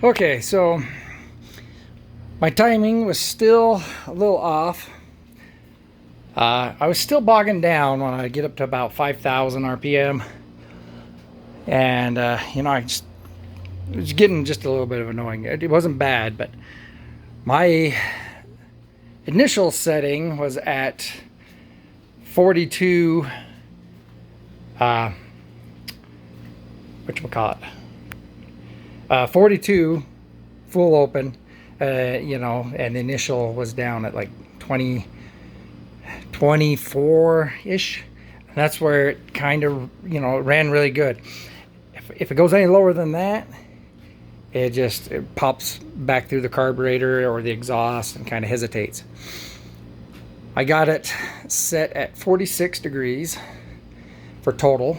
Okay, so my timing was still a little off. I was still bogging down when I get up to about 5,000 RPM. And, you know, it was getting just a little bit of annoying. It wasn't bad, but my initial setting was at 42, whatchamacallit, 42 full open, you know, and the initial was down at like 24-ish. That's where it kind of, you know, ran really good. If it goes any lower than that, it pops back through the carburetor or the exhaust and kind of hesitates. I got it set at 46 degrees for total.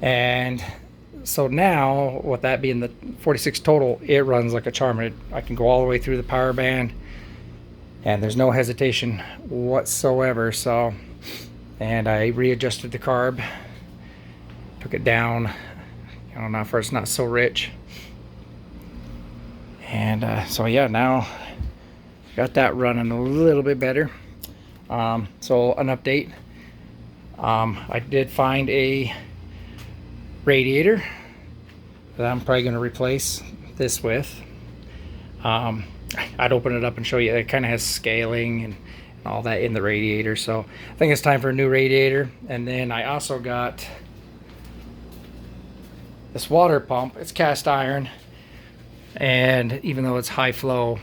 And so now, with that being the 46 total, it runs like a charm. I can go all the way through the power band and there's no hesitation whatsoever. So, and I readjusted the carb, took it down, you know, now for it's not so rich. And so yeah, now got that running a little bit better. So an update, I did find a radiator that I'm probably going to replace this with. I'd open it up and show you. It kind of has scaling and all that in the radiator, so I think it's time for a new radiator. And then I also got this water pump. It's cast iron, and even though it's high flow,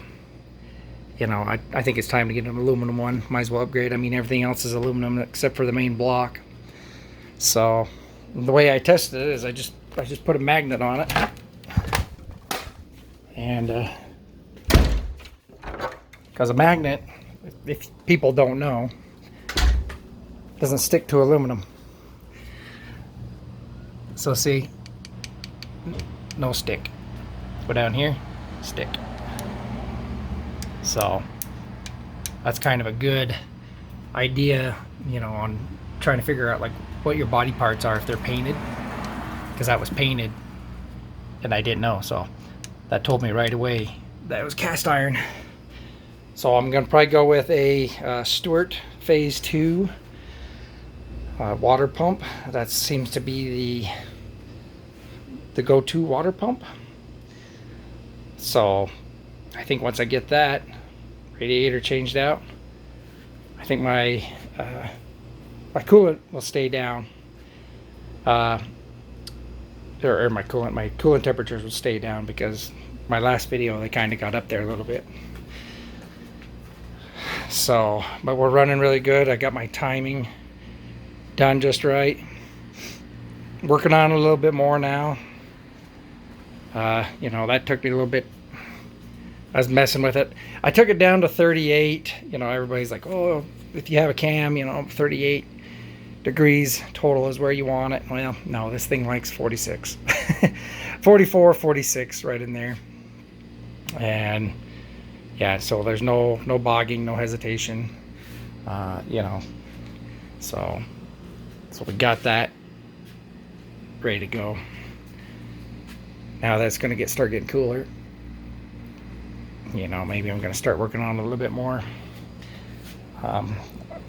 you know, I think it's time to get an aluminum one. Might as well upgrade. I mean, everything else is aluminum except for the main block. So the way I tested it is I just put a magnet on it, and because a magnet, if people don't know, doesn't stick to aluminum. So see, no stick. Go down here, stick. So that's kind of a good idea, you know, on trying to figure out like what your body parts are if they're painted, because that was painted and I didn't know. So that told me right away that it was cast iron. So I'm gonna probably go with a Stewart Phase 2 water pump. That seems to be the go-to water pump. So I think once I get that radiator changed out, I think my coolant will stay down. Or my coolant temperatures will stay down, because my last video they kind of got up there a little bit. So, but we're running really good. I got my timing done just right. Working on it a little bit more now. You know, that took me a little bit. I was messing with it. I took it down to 38. You know, everybody's like, oh, if you have a cam, you know, 38 degrees total is where you want it. Well, no, this thing likes 46. 44, 46, right in there. And yeah, so there's no bogging, no hesitation. You know, so we got that ready to go. Now that's going to start getting cooler. You know, maybe I'm going to start working on it a little bit more. I'm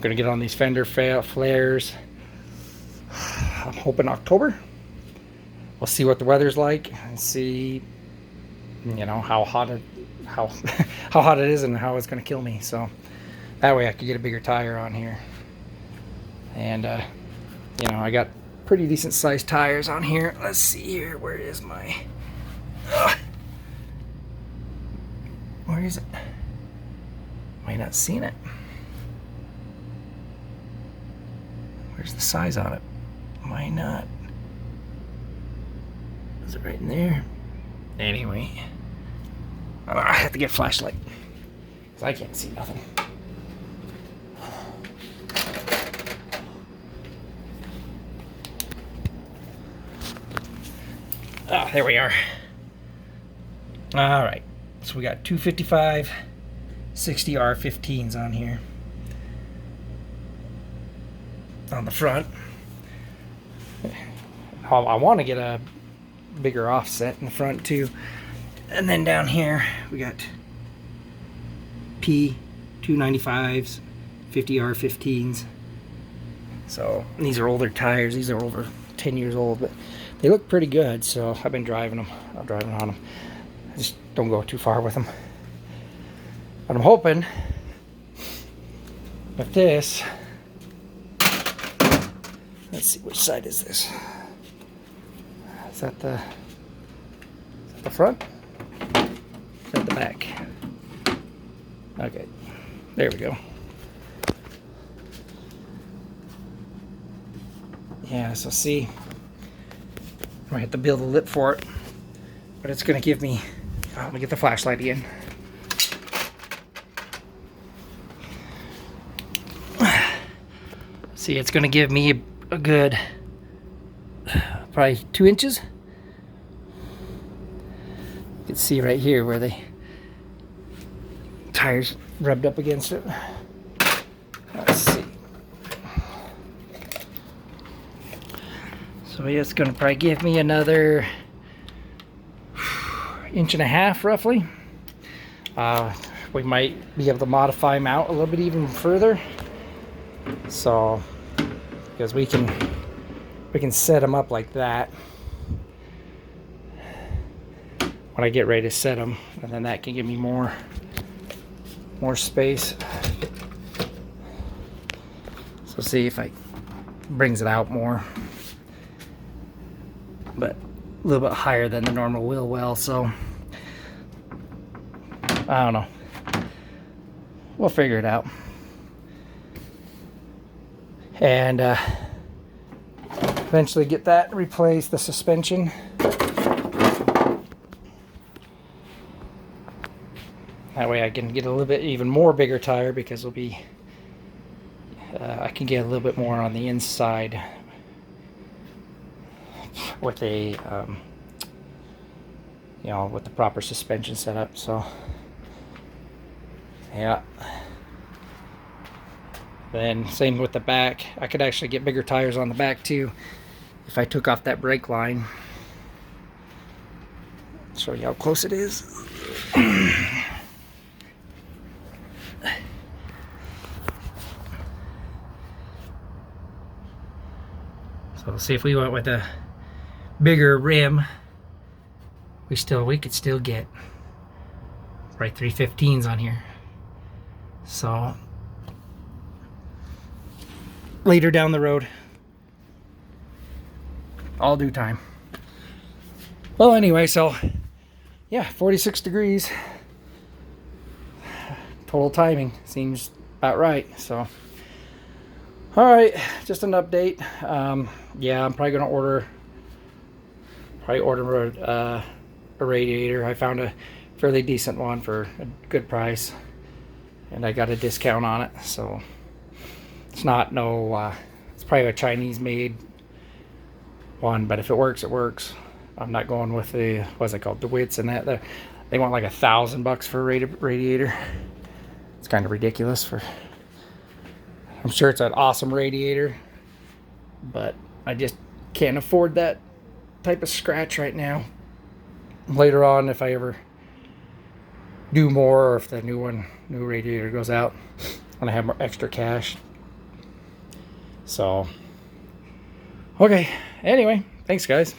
going to get on these fender flares. I'm hoping October. We'll see what the weather's like and see, you know, how hot it is and how it's going to kill me. So that way I could get a bigger tire on here. And you know, I got pretty decent sized tires on here. Let's see here. Where is my... where is it? Might not seen it. Where's the size on it? Might not. Is it right in there? Anyway, I have to get a flashlight because I can't see nothing. Ah, there we are. All right. So we got 255 60R15s on here. On the front. I want to get a bigger offset in the front too. And then down here we got P295s, 50R15s. So these are older tires. These are over 10 years old, but they look pretty good. So I've been driving them. I'm driving on them. I just don't go too far with them. But I'm hoping with this, let's see, which side is this? Is that the front? Is that the back? Okay, there we go. Yeah, so see, I have to build a lip for it, but it's gonna give me, oh, let me get the flashlight again. See, it's gonna give me a good, probably 2 inches. You can see right here where the tires rubbed up against it. Let's see. So yeah, it's gonna probably give me another 1.5 inches roughly. We might be able to modify them out a little bit even further. So, because we can set them up like that when I get ready to set them, and then that can give me more space. So see if I brings it out more, but a little bit higher than the normal wheel well. So I don't know. We'll figure it out. And eventually get that replaced, the suspension. That way I can get a little bit even more bigger tire, because it'll be I can get a little bit more on the inside with a you know, with the proper suspension setup. So yeah. Then same with the back. I could actually get bigger tires on the back too if I took off that brake line. Show you how close it is. So see, if we went with a bigger rim, we could still get right 315s on here. So later down the road, all due time. Well, anyway, so yeah, 46 degrees total timing seems about right. So all right, just an update. Yeah, I'm probably gonna order a radiator. I found a fairly decent one for a good price, and I got a discount on it. So it's not it's probably a Chinese made one, but if it works, it works. I'm not going with the, what's it called, the Wits and that. They want like $1,000 for a radiator. It's kind of ridiculous. I'm sure it's an awesome radiator, but I just can't afford that type of scratch right now. Later on, if I ever do more, or if the new radiator goes out, I'm gonna have more extra cash. So okay, anyway, thanks guys.